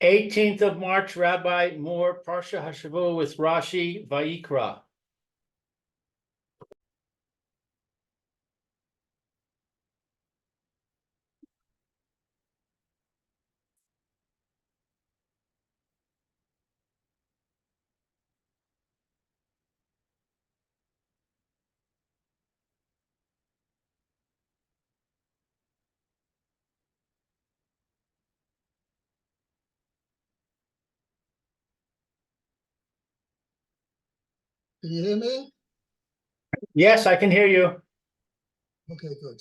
18th of March, Rabbi Moore, Parsha Hashavua with Rashi, Vayikra. Can you hear me? Yes, I can hear you. Okay, good.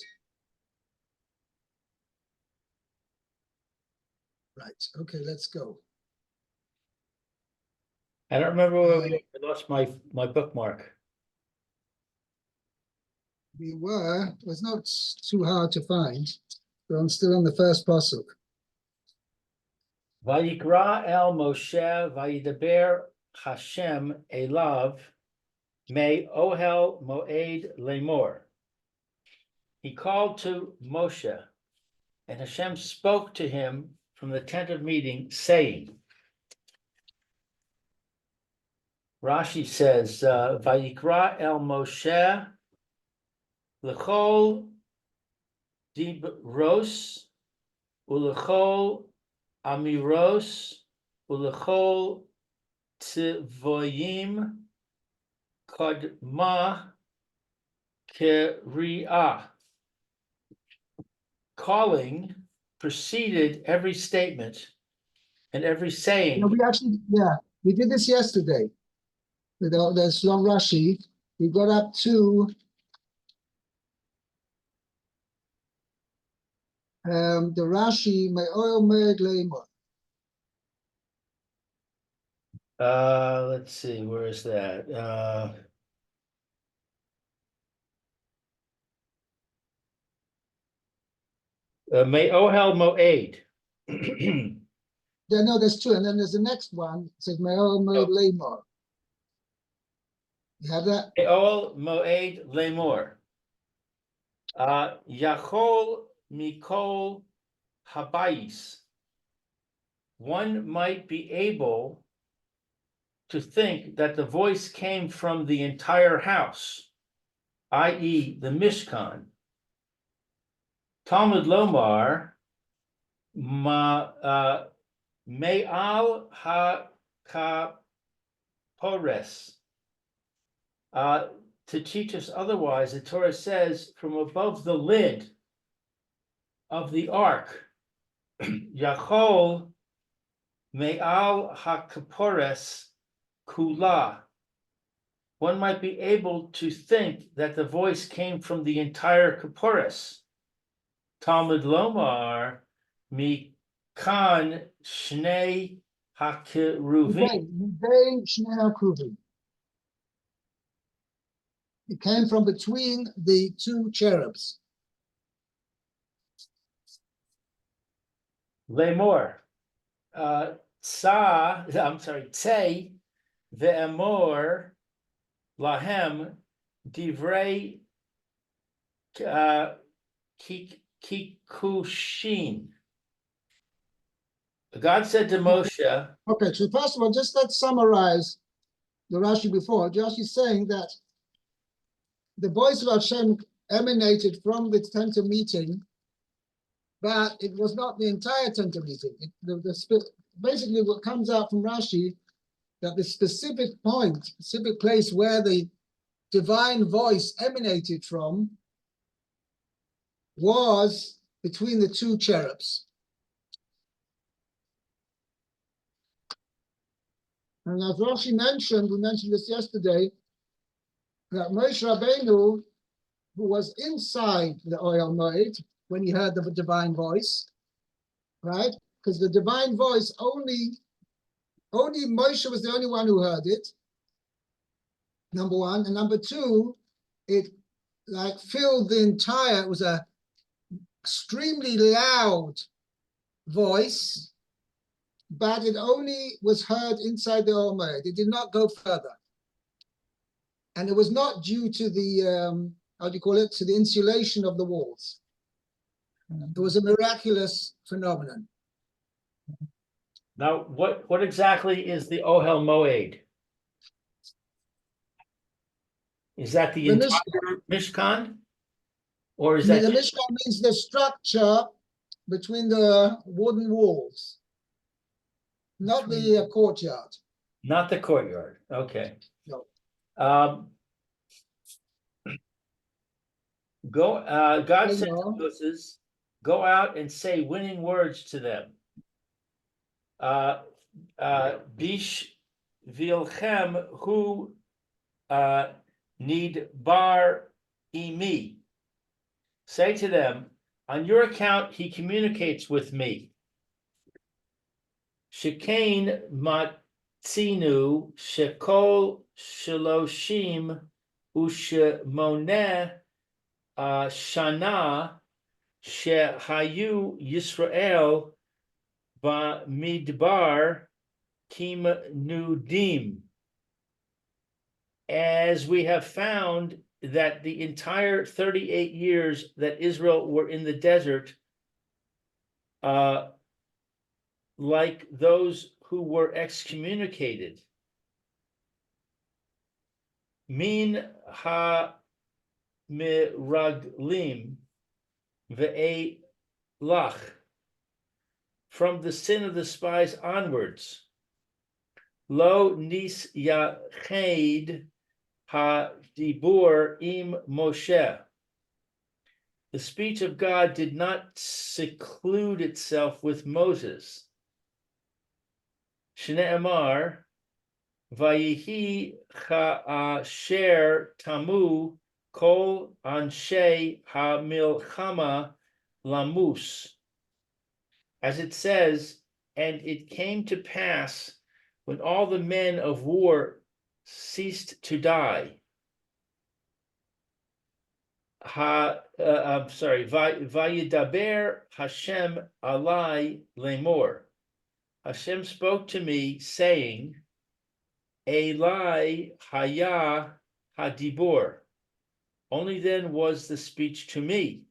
Right. Okay, let's go. I don't remember where we were. I lost my bookmark. It was not too hard to find, but I'm still on the first pasuk. Vayikra el Moshe vayidaber Hashem elav me ohel moed lemor. He called to Moshe, and Hashem spoke to him from the tent of meeting, saying, Rashi says, Vayikra el Moshe l'chol dibros u'l'chol amiros u'l'chol tvoyim kodma keri'ah. Calling preceded every statement and every saying. We did this yesterday. There's long Rashi. We got up to the Rashi Me'oel Me'ed Leimor. Let's see, where is that? Me'ohel Moed. No, there's two, and then there's the next one. It says Me'oel Me'ed Leimor. You have that? Me'ohel Moed Lemor. Yachol Mikol Habayis. One might be able to think that the voice came from the entire house, i.e., the Mishkan. Talmud Lomar, Me'al HaKapores. To teach us otherwise, the Torah says, from above the lid of the ark, Yachol Me'al HaKapores Kula. One might be able to think that the voice came from the entire Kapores. Talmud Lomar, Mikan Shnei HaKeruvim. It came from between the two cherubs. Lemor. Tzei ve'emor lahem divrei kikushin. God said to Moshe. Okay, so first of all, just let's summarize the Rashi before. Rashi is saying that the voice of Hashem emanated from the tent of meeting, but it was not the entire tent of meeting. Basically, what comes out from Rashi, that the specific point, specific place where the divine voice emanated from was between the two cherubs. And as Rashi mentioned, we mentioned this yesterday, that Moshe Rabbeinu, who was inside the Ohel Moed when he heard the divine voice, right? Because the divine voice only Moshe was the only one who heard it, number one. And number two, it like filled the entire, it was a extremely loud voice, but it only was heard inside the Ohel Moed. It did not go further. And it was not due to the, to the insulation of the walls. It was a miraculous phenomenon. Now, what exactly is the Ohel Moed? Is that the The entire Mishkan? Or is the that Mishkan means the structure between the wooden walls, not the courtyard. not the courtyard? Okay. No. Um, God Hang said to on. Moses, go out and say winning words to them. Bish vilchem hu need bar imi. Say to them, on your account, he communicates with me. Shekain matzinu shekol shaloshim ushmoneh shana shehayu Yisrael ba'midbar kim nudim. As we have found that the entire 38 years that Israel were in the desert, like those who were excommunicated, min ha miraglim ve'e lach, from the sin of the spies onwards, lo nis yached ha dibur im Moshe. The speech of God did not seclude itself with Moses. Shne'emar, Vayihi cha'asher tamu kol anshe ha'milchama lamus. As it says, and it came to pass when all the men of war ceased to die. I'm sorry. Vayidaber Hashem alai lemor. Hashem spoke to me, saying, Elai haya hadibor. Only then was the speech to me.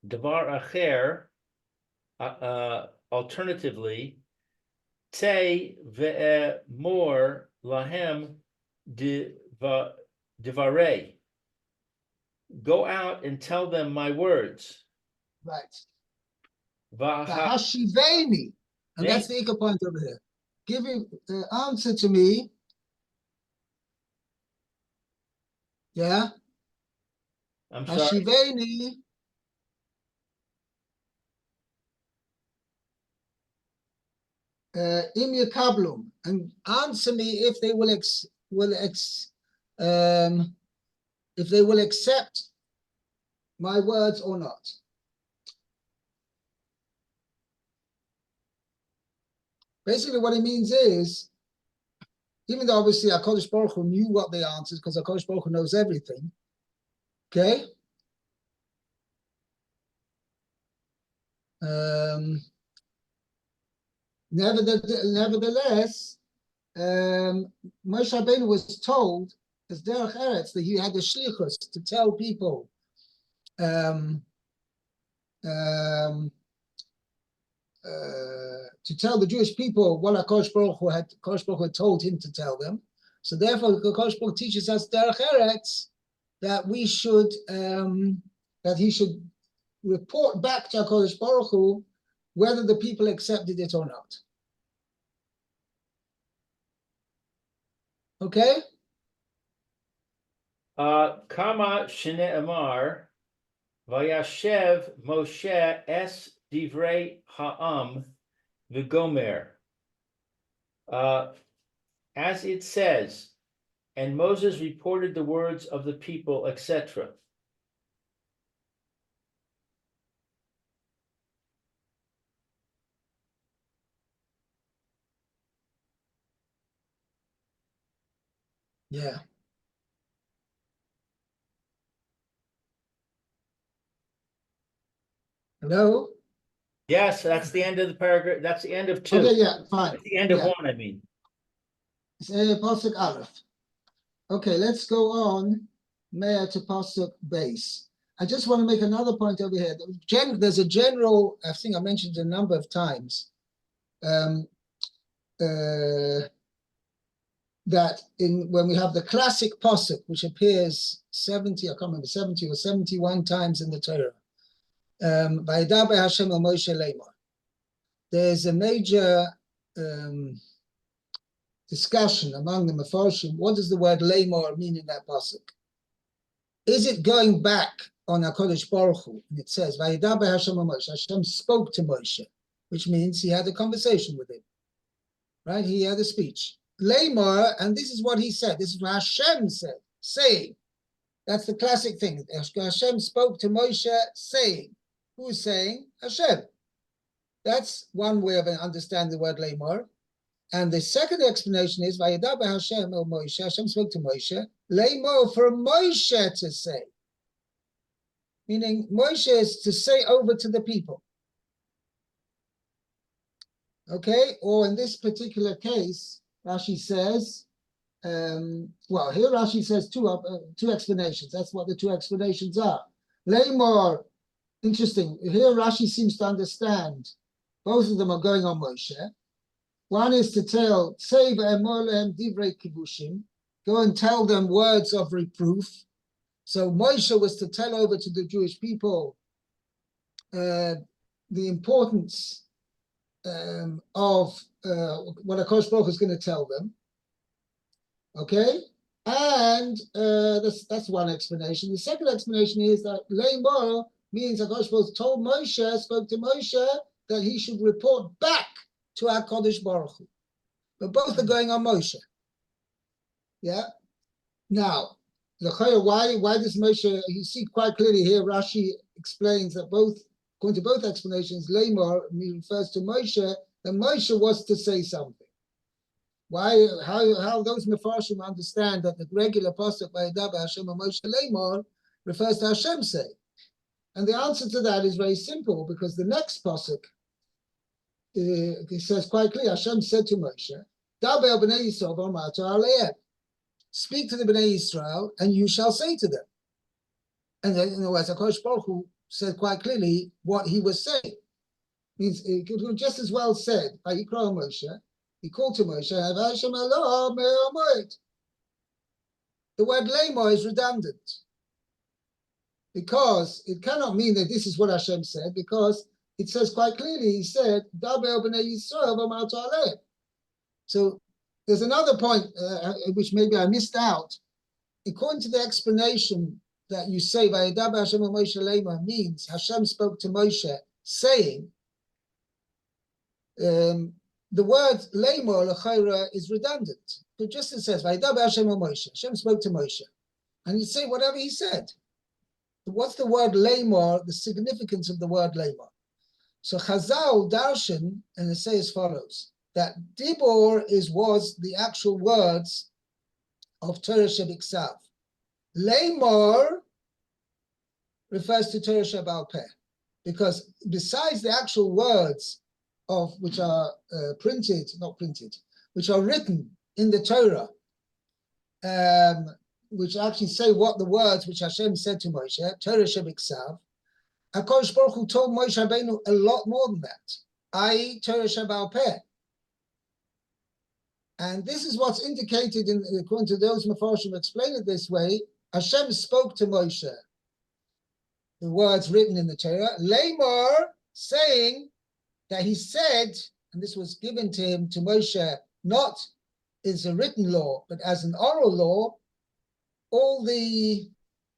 Davar acher, alternatively, te ve'emor lahem divarei. Go out and tell them my words. Right. The hashiveni, and that's the Vayikra point over here. Give you the answer to me. Yeah. I'm sorry. Hashiveni. Im yakablum, and answer me if they will if they will accept my words or not. Basically, what he means is, even though obviously HaKadosh Baruch Hu knew what the answers, because HaKadosh Baruch Hu knows everything, okay? Nevertheless, Moshe Rabbeinu was told, as Derech Eretz, that he had the shlichus to tell people to tell the Jewish people what HaKadosh Baruch Hu had told him to tell them. So therefore, HaKadosh Baruch Hu teaches us Derech Eretz that we should that he should report back to HaKadosh Baruch Hu whether the people accepted it or not. Okay? Kama shne'emar vayashev Moshe es divrei ha'am v'gomer. As it says, and Moses reported the words of the people, etc. Yeah. Hello? Yes, that's the end of the paragraph. That's the end of 2. Okay, yeah, fine. That's the end of Yeah. 1, I mean. It's Pasuk Aleph. Okay, let's go on. Mea to Pasuk base. I just want to make another point over here. There's a general, I think I mentioned a number of times, that when we have the classic pasuk, which appears 70, I can't remember, 70 or 71 times in the Torah, Vayidaber Hashem el Moshe Lemor. There's a major discussion among the Mefarshim. What does the word Lemor mean in that pasuk? Is it going back on HaKadosh Baruch Hu? And it says, Vayidaber Hashem el Moshe. Hashem spoke to Moshe, which means he had a conversation with him. Right? He had a speech. Lemor, and this is what he said. This is what Hashem said, saying. That's the classic thing. Hashem spoke to Moshe, saying. Who is saying? Hashem. That's one way of understanding the word Lemor. And the second explanation is Vayidaber Hashem el Moshe. Hashem spoke to Moshe. Lemor, for Moshe to say. Meaning Moshe is to say over to the people. Okay, or in this particular case, Rashi says, well, here Rashi says two explanations. That's what the two explanations are. Lemor, interesting. Here Rashi seems to understand both of them are going on Moshe. One is to tell, say v'emor lehem divrei kibushim, go and tell them words of reproof. So Moshe was to tell over to the Jewish people the importance of what HaKadosh Baruch Hu is going to tell them. Okay? And that's one explanation. The second explanation is that Lemor means HaKadosh Baruch Hu told Moshe, spoke to Moshe, that he should report back to HaKadosh Baruch Hu. But both are going on Moshe. Yeah? Now, why does Moshe, you see quite clearly here, Rashi explains that both, according to both explanations, Lemor refers to Moshe, and Moshe was to say something. Why? How those Mefarshim understand that the regular pasuk Vayidaber Hashem el Moshe Lemor refers to Hashem say, and the answer to that is very simple, because the next pasuk it says quite clear. Hashem said to Moshe, "Daber b'nei Yisrael v'amar aleim." Speak to the Bnei Yisrael, and you shall say to them. And then, in other words, HaKadosh Baruch Hu said quite clearly what he was saying. Means it could have just as well said, Vayikra Moshe, he called to Moshe, the word Lemor is redundant, because it cannot mean that this is what Hashem said, because it says quite clearly, he said, Daber b'nei Yisrael v'amar aleim. So there's another point which maybe I missed out. According to the explanation that you say, Vayidaber Hashem el Moshe Lemor means Hashem spoke to Moshe, saying, the word Lemor l'chayra is redundant. It just says, Vayidaber Hashem el Moshe. Hashem spoke to Moshe. And you say whatever he said. What's the word Lemor, the significance of the word Lemor? So Chazal Darshan, and they say as follows, that Dibor was the actual words of Torah Shebiksav. Lemor refers to Torah Shebal Peh, because besides the actual words of which are which are written in the Torah, which actually say what the words which Hashem said to Moshe, Torah Shebiksav, HaKadosh Baruch Hu told Moshe Rabbeinu a lot more than that, i.e. Torah Shebal Peh. And this is what's indicated according to those Mefarshim explain it this way. Hashem spoke to Moshe, the words written in the Torah, Lemor, saying that he said, and this was given to him, to Moshe, not as a written law, but as an oral law,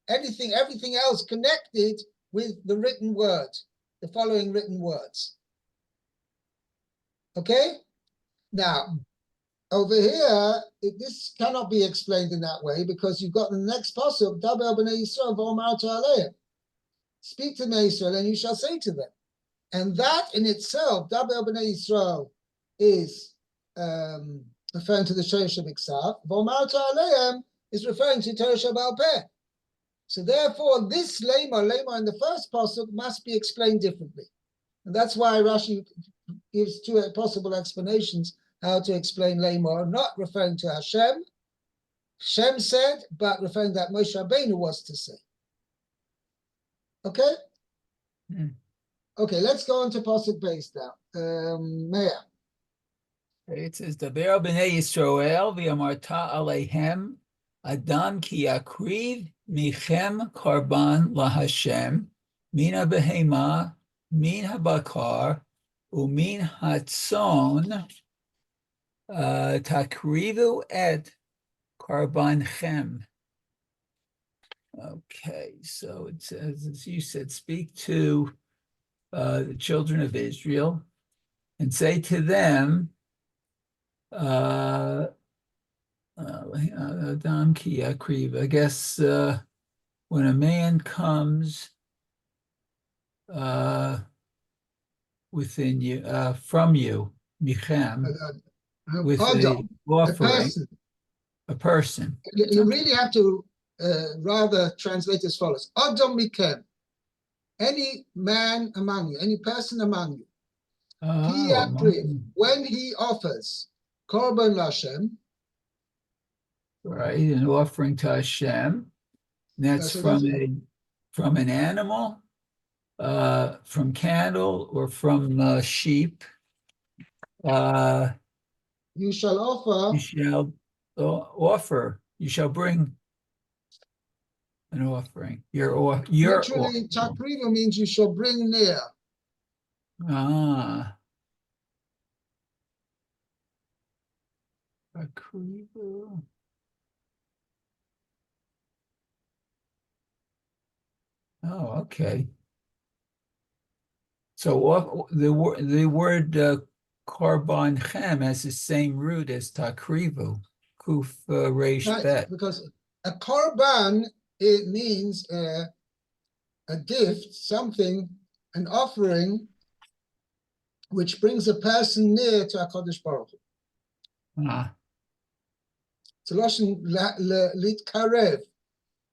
everything else connected with the written word, the following written words. Okay? Now, over here, this cannot be explained in that way, because you've got the next pasuk, Daber b'nei Yisrael v'amar aleim. Speak to Bnei Yisrael, and you shall say to them. And that in itself, Daber b'nei Yisrael, is referring to the Torah Shebiksav. V'amar aleim is referring to Torah Shebal Peh. So therefore, this Lemor in the first pasuk must be explained differently. And that's why Rashi gives two possible explanations how to explain Lemor, not referring to Hashem. Hashem said, but referring that Moshe Rabbeinu was to say. Okay? Hmm. Okay, let's go into Pasuk base now. Meir. It says, Daber b'nei Yisrael v'yamarta aleihem Adam ki yakriv michem karban lahashem mina behema min habakar umin hatzon takrivu et karbanchem. Okay, so it says, as you said, speak to the children of Israel and say to them, Adam ki yakriv. I guess when a man comes within you, from you, michem, with Adam, a a offering, person. a person. You really have to rather translate as follows. Adam mikem, any man among you, any person among you. Ki Oh, yakriv, when he offers korban lashem, right, an offering to Hashem. That's so from that's, from an animal, from cattle, or from sheep. you shall You offer. shall offer. You shall bring an offering. Your Literally, offering. takriva means you shall bring near. Ah. Akrivu. Oh, okay. So the word korban chem has the same root as takrivu, kuf reish Right, bet. because a korban, it means a gift, something, an offering, which brings a person near to HaKadosh Baruch Hu. Ah, It's a lashon litkarev,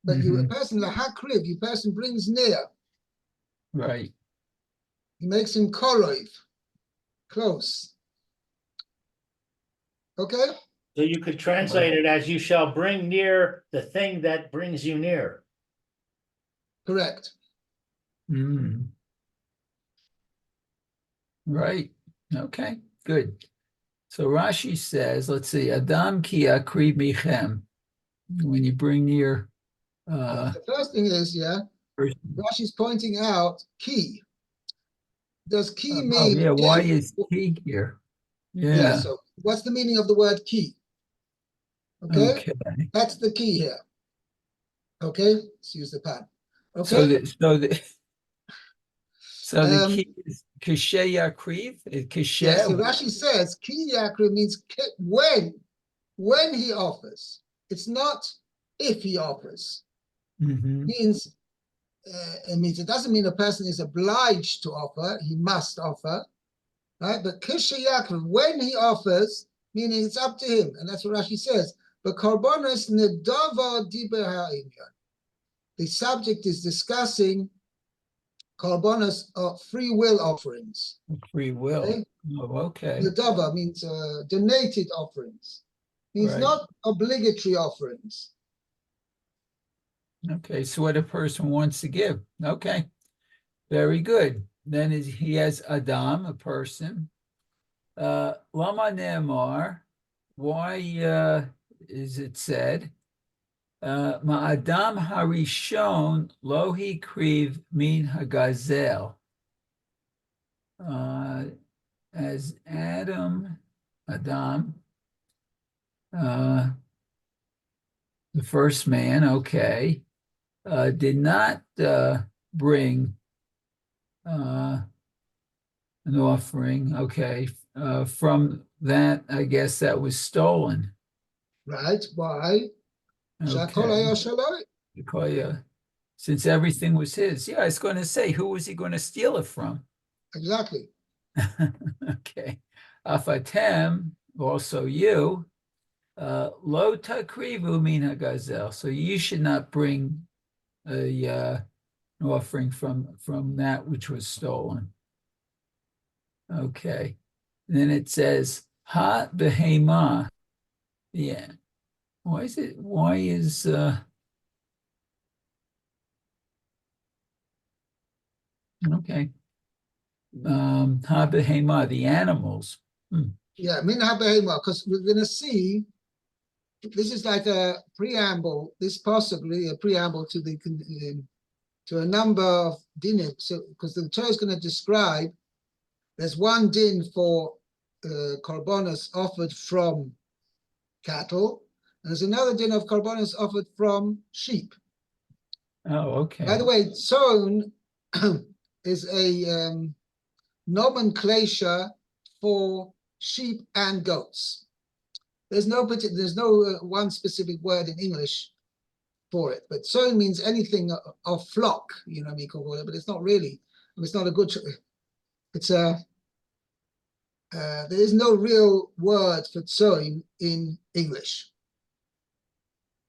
but a mhm, person lahakriv, you person brings near. right. He makes him koroiv, close. Okay? So you could translate it as you shall bring near the thing that brings you near. Correct. Mm. Right. Okay, good. So Rashi says, let's see, Adam ki akriv michem. When you bring near The first thing is, person. Rashi's pointing out key. Does key Oh mean yeah, why if? is he here? Yeah, Yeah. so what's the meaning of the word key? Okay? Okay. That's the key here. Okay? Let's use the pen. So Okay? the key is kashe yakriv. Yeah, so Kashe. Rashi says ki yakri means when he offers. It's not if he offers. Mm-hmm. It means it doesn't mean a person is obliged to offer, he must offer, right? But kisha yakri, when he offers, meaning it's up to him, and that's what Rashi says. But karbonos nedava diber ha'inyan. The subject is discussing karbonos free will offerings. Free will. Okay? Oh, okay. Nedava means donated offerings. Means Right. not obligatory offerings. Okay. So what a person wants to give. Okay. Very good. Then he has Adam, a person. Lama Ne'emar. Why is it said? Ma'adam harishon lohi kriv min hagazel. As Adam, the first man, okay, did not bring an offering, okay, from that, I guess that was stolen. Right? Why? Okay. Because, since everything was his. Yeah, I was going to say, who was he going to steal it from? Exactly. Okay. Afatem, also you, lo takrivu min hagazel. So you should not bring an offering from that which was stolen. Okay. And then it says, ha behema. Yeah. Why is Okay. Ha-behema, the animals. Yeah, min ha-behema, because we're going to see, this is like a preamble, this possibly a preamble to the to a number of dinim. So, because the Torah is going to describe, there's one din for korbanos offered from cattle, and there's another din of korbanos offered from sheep. Oh, okay. By the way, tzon is a nomenclature for sheep and goats. There's no one specific word in English for it, but tzon means anything of flock, you know, we call it, but it's not really. It's not a good. It's a. There is no real word for tzon in English.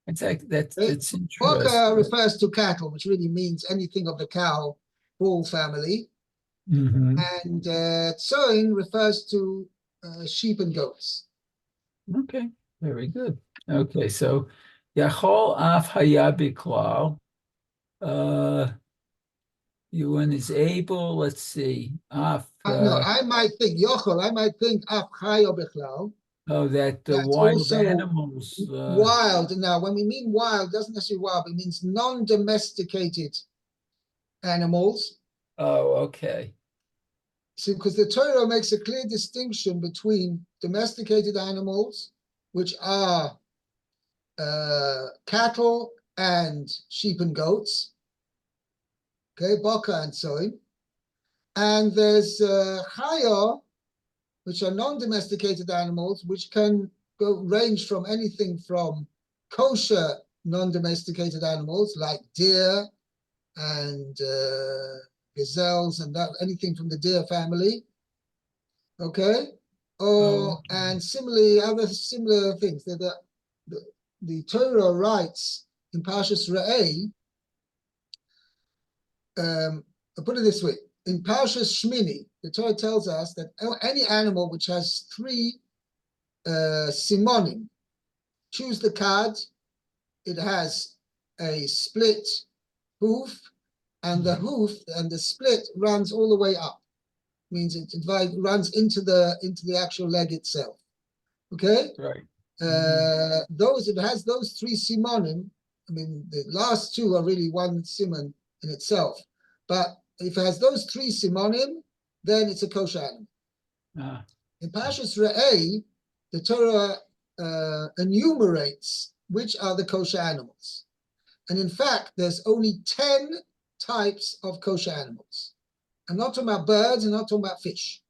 It's like that's Okay? interesting. Baka refers to cattle, which really means anything of the cow bull family. Mhm. And tzon refers to sheep and goats. Okay, very good. Okay, so Yachol af hayabiklal. One is able, let's see, af, No, I might think yochel. I might think af chayo bichlal. that the That's wild also animals. wild. Now, when we mean wild, doesn't necessarily wild. It means non-domesticated animals. Oh, okay. So, because the Torah makes a clear distinction between domesticated animals, which are cattle and sheep and goats, okay, baka and soy, and there's chaya, which are non-domesticated animals, which can range from anything from kosher non-domesticated animals like deer and gazelles and anything from the deer family, okay, or Okay. and similarly other similar things. The Torah writes in Parshas Re'eh, I'll put it this way, in Parshas Shmini, the Torah tells us that any animal which has three simonim, choose the card, it has a split hoof, and the hoof and the split runs all the way up. Means it runs into the actual leg itself. Okay? Right. Those, if it has those three simonim, I mean the last two are really one simon in itself. But if it has those three simonim, then it's a kosher animal. In Parshas Re'eh, the Torah enumerates which are the kosher animals. And in fact, there's only 10 types of kosher animals. I'm not talking about birds, I'm not talking about fish.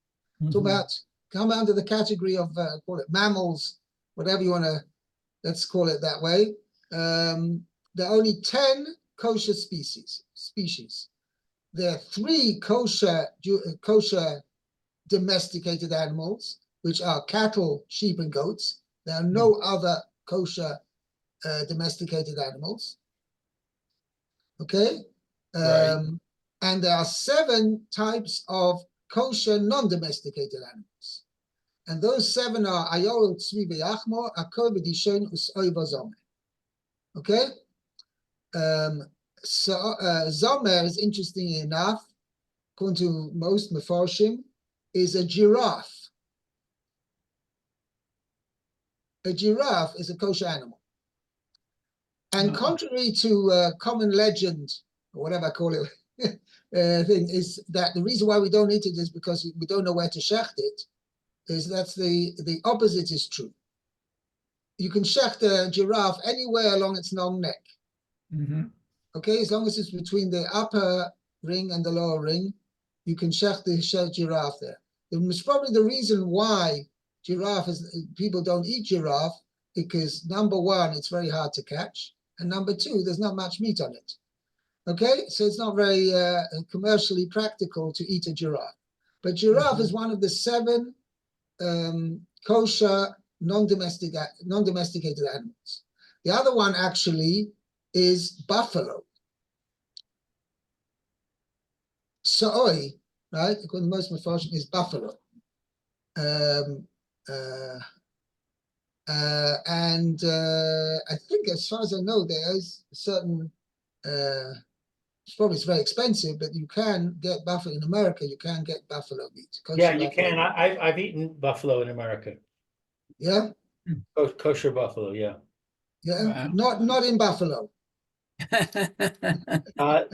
I'm talking about, come under the category of, call it mammals, whatever you want to, let's call it that way. There are only 10 kosher species. There are 3 kosher domesticated animals, which are cattle, sheep, and goats. There are no other kosher domesticated animals. Okay? Right. And there are 7 types of kosher non-domesticated animals. And those 7 are Ayol, Tzvi, V'Yachmor, Akol, V'Dishon, Us'oi, V'Zomer. Okay? Zomer is interesting enough, according to most Mefarshim, is a giraffe. A giraffe is a kosher animal. And contrary to common legend, or whatever I call it, thing, is that the reason why we don't eat it is because we don't know where to shecht it, is that's the opposite is true. You can shecht a giraffe anywhere along its long neck. Okay, as long as it's between the upper ring and the lower ring, you can shecht the giraffe there. It's probably the reason why people don't eat giraffe, because number one, it's very hard to catch, and number two, there's not much meat on it. Okay, so it's not very commercially practical to eat a giraffe. But giraffe is one of the 7 kosher non-domesticated animals. The other one actually is buffalo. So'oi, right? According to most Mefarshim, is buffalo. And I think, as far as I know, there is a certain it's very expensive, but you can get buffalo in America. You can get buffalo meat. Yeah, Kosher you buffalo can. meat. I've eaten buffalo in America. Yeah, Kosher buffalo, yeah. yeah. Wow. Not in Buffalo. I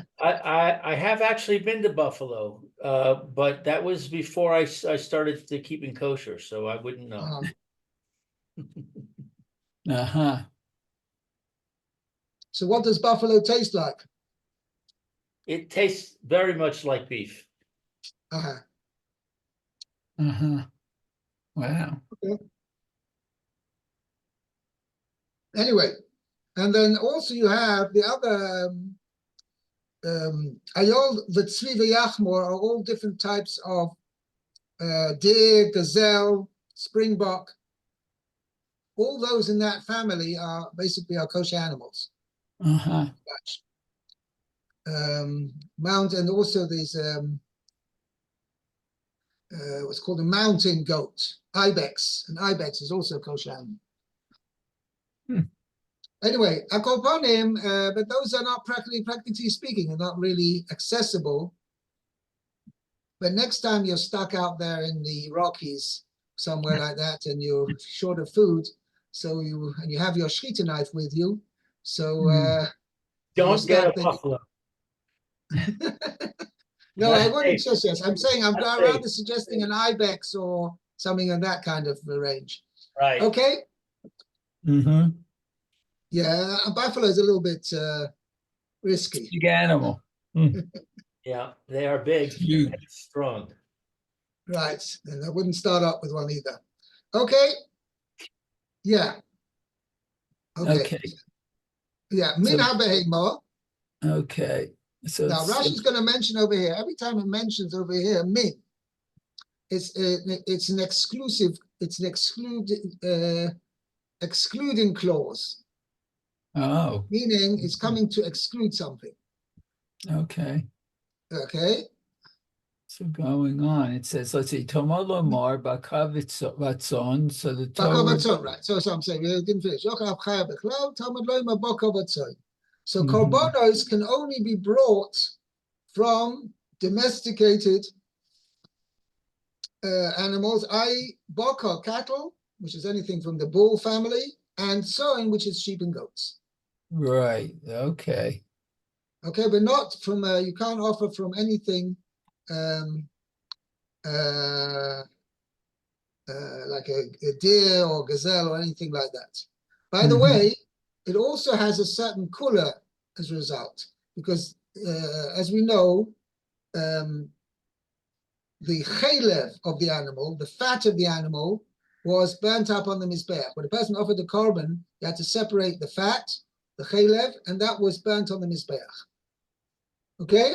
have actually been to Buffalo, but that was before I started to keeping kosher, so I wouldn't know. Uh-huh. So what does buffalo taste like? It tastes very much like beef. Uh-huh. Uh-huh. Wow. Anyway, and then also you have the other ayol, v'tzvi v'yachmor are all different types of deer, gazelle, springbok. All those in that family are basically kosher animals. Uh-huh. Mount, and also these what's called a mountain goat, ibex. An ibex is also a kosher animal. Hmm. Anyway, akoponim, but those are not practically speaking, they're not really accessible. But next time you're stuck out there in the Rockies, somewhere like that, and you're short of food, so you have your shechita knife with you, so Don't get a buffalo. No, I That's wouldn't safe. suggest. I'm saying I'm That's rather safe. suggesting an ibex or something in that kind of range. Right. Okay. Mm-hmm. Yeah, a buffalo is a little bit risky. Big animal. Hmm. Yeah, they are big Huge. and strong. Right. And I wouldn't start up with one either. Okay. Yeah. Okay. Okay. Yeah. So, Min habehema. okay. So Now Rashi's going to mention over here. Every time it mentions over here, min, it's an exclusive. It's an excluding clause, oh, meaning it's coming to exclude something. okay. Okay. So going on, it says, let's see, Tomar Lomar Bakavitzon. So the Torah. Right. So I'm saying we didn't finish. So Mhm. korbanos can only be brought from domesticated animals, i.e. baka, cattle, which is anything from the bull family, and soin, which is sheep and goats. Right. Okay. Okay, but not from, you can't offer from anything like a deer or gazelle or anything like that. By the way, it also has a certain kula as a result, because as we know, the chaylev of the animal, the fat of the animal, was burnt up on the mizbeach. When a person offered the korban, you had to separate the fat, the chaylev, and that was burnt on the mizbeach. Okay,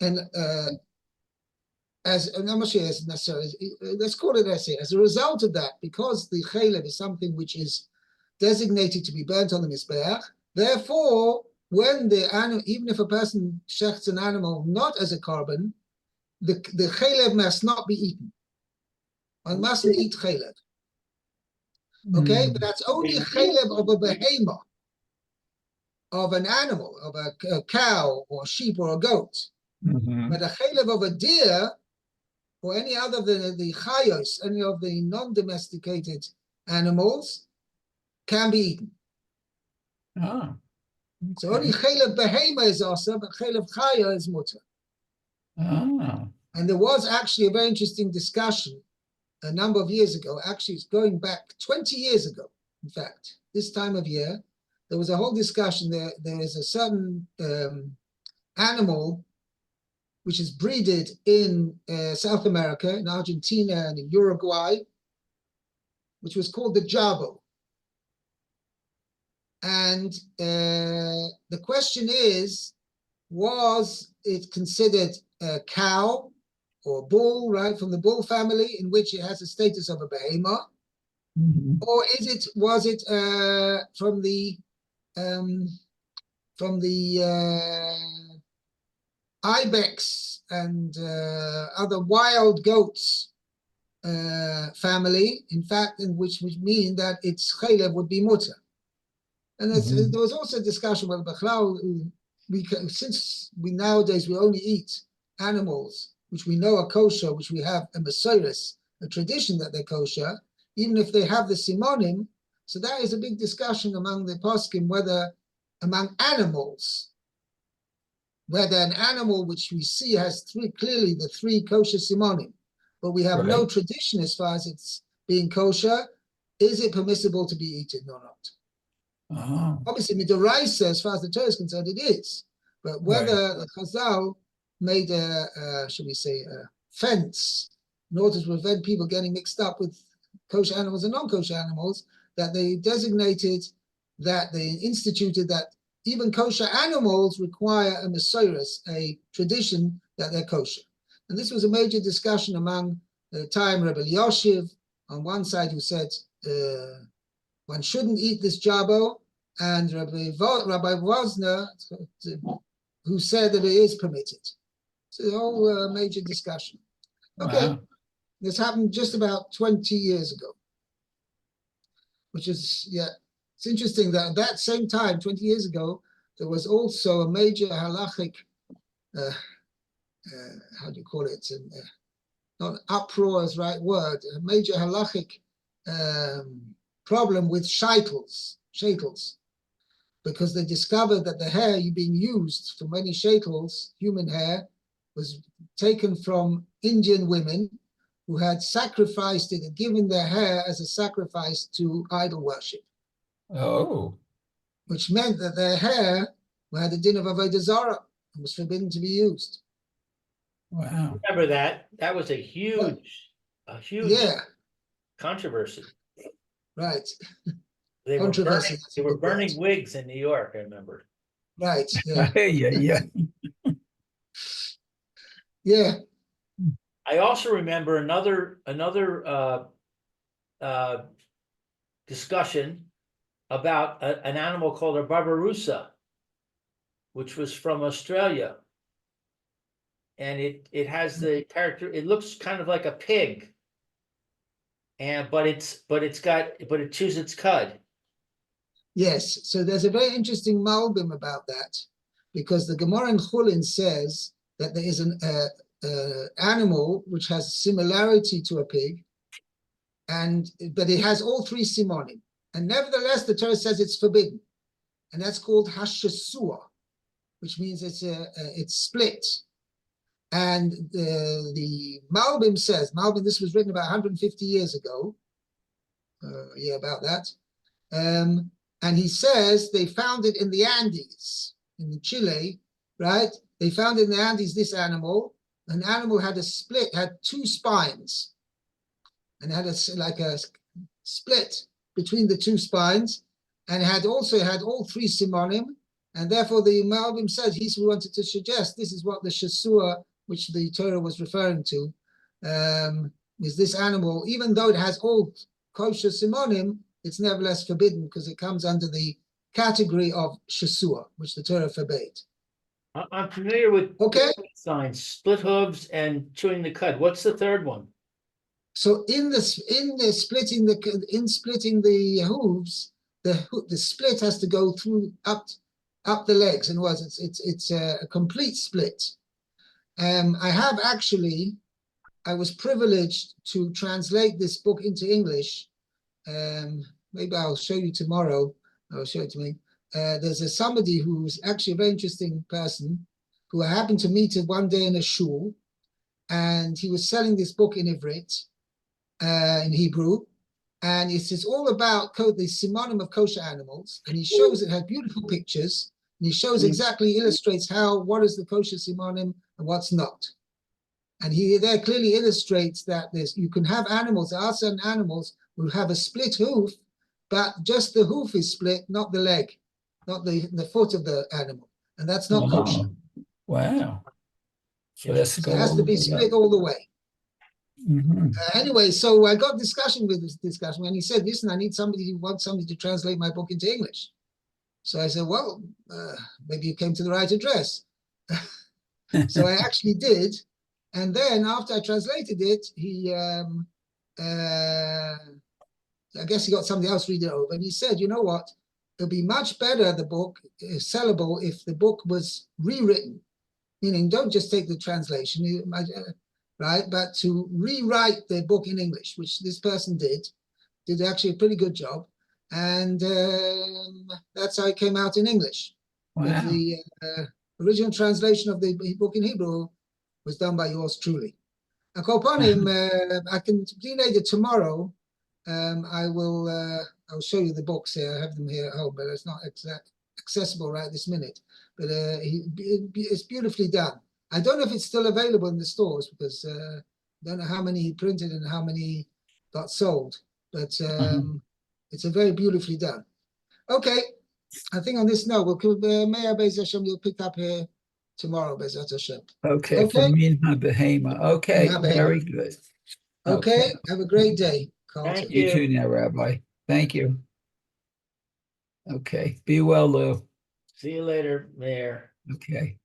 and as I'm not sure as necessarily, let's call it as a result of that, because the chaylev is something which is designated to be burnt on the mizbeach. Therefore, when the animal, even if a person shechts an animal not as a korban, the chaylev must not be eaten. One mustn't eat chaylev. Okay, but that's only chaylev of a behema, of an animal, of a cow or a sheep or a goat. But a chaylev of a deer or any other of the chayos, any of the non-domesticated animals, can be eaten. Oh, So only chaylev behema is asa, but chaylev chaya is mutter. oh. And there was actually a very interesting discussion a number of years ago. Actually, it's going back 20 years ago. In fact, this time of year, there was a whole discussion. There is a certain animal which is breeded in South America, in Argentina and in Uruguay, which was called the jabo. And the question is, was it considered a cow or bull, right, from the bull family, in which it has a status of a behema, or was it from the ibex and other wild goats family, in fact, in which would mean that its chaylev would be mutter. And there was also a discussion whether Bechlal since we nowadays we only eat animals which we know are kosher, which we have a mesoris, a tradition that they're kosher, even if they have the simonim. So that is a big discussion among the poskim, whether among animals, whether an animal which we see has clearly the three kosher simonim, but we have no Right. tradition as far as it's being kosher, is it permissible to be eaten or not? Oh, Obviously, midoraisa, as far as the Torah is concerned, it is. But whether the Chazal made should we say, a fence in order to prevent people getting mixed up with kosher animals and non-kosher animals, that they designated, that they instituted that even kosher animals require a mesoris, a tradition that they're kosher. And this was a major discussion among the time Rebbe Yoshiv on one side, who said one shouldn't eat this jabo, and Rabbi Wozner, who said that it is permitted. So the whole major discussion. Okay, wow. this happened just about 20 years ago, which is, yeah, it's interesting that at that same time, 20 years ago, there was also a major halachic, how do you call it? Not uproar is the right word, a major halachic problem with shaitels, because they discovered that the hair being used for many shaitels, human hair, was taken from Indian women who had sacrificed it and given their hair as a sacrifice to idol worship, Oh, which meant that their hair had a din of avodah zarah and was forbidden to be used. wow. Remember that? That was a huge Yeah, controversy. right. They were Controversy. burning, they were burning wigs in New York, I remember. Right. Yeah. Yeah. Yeah. I also remember another discussion about an animal called a barbaroussa, which was from Australia. And it has the character, it looks kind of like a pig. But it chews its cud. Yes. So there's a very interesting malbim about that, because the Gemara in Chulin says that there is an animal which has similarity to a pig, but it has all three simonim, and nevertheless the Torah says it's forbidden, and that's called Hashavua, which means it's split. And the Malbim says, this was written about 150 years ago, about that. And he says they found it in the Andes, in Chile, right? They found in the Andes this animal. An animal had two spines, and had like a split between the two spines, and also had all three simonim. And therefore, the Malbim says he wanted to suggest this is what the Shasua, which the Torah was referring to, is this animal, even though it has all kosher simonim, it's nevertheless forbidden because it comes under the category of Shasua, which the Torah forbade. I'm familiar with signs, split hooves and chewing the cud. What's the third one? So in splitting the hooves, the split has to go through up the legs. In other words, it's a complete split. I was privileged to translate this book into English. Maybe I'll show you tomorrow. I'll show it to me. There's somebody who's actually a very interesting person who I happened to meet one day in a shul, and he was selling this book in Ivrit, in Hebrew, and it's all about the simonim of kosher animals, and he shows it has beautiful pictures, and he shows illustrates what is the kosher simonim and what's not. And he there clearly illustrates that you can have animals, there are certain animals who have a split hoof, but just the hoof is split, not the leg, not the foot of the animal, and that's not kosher. Wow. So that's it has to be split all the way. Anyway, so I got discussion, and he said, listen, I need somebody to translate my book into English. So I said, well, maybe you came to the right address. So I actually did. And then after I translated it, I guess he got somebody else read it over. And he said, you know what? it'll be much better, the book is sellable if the book was rewritten. Meaning, don't just take the translation, right? But to rewrite the book in English, which this person did actually a pretty good job. And that's how it came out in English. But Wow. the original translation of the book in Hebrew was done by yours truly. I can later tomorrow. I'll show you the books here. I have them here at home, but it's not accessible right this minute. But it's beautifully done. I don't know if it's still available in the stores because I don't know how many he printed and how many got sold. But it's a very beautifully done. Okay, I think on this note, Meir Bez Hashem, you'll pick up here tomorrow, Bezat Hashem. Okay, Okay. from Minha Behema. Okay, Minha Behema. very good. Okay, have a great day, Carlton. Thank You you. too now, Rabbi. Thank you. Okay, be well, Lou. See you later, Mayor. Okay.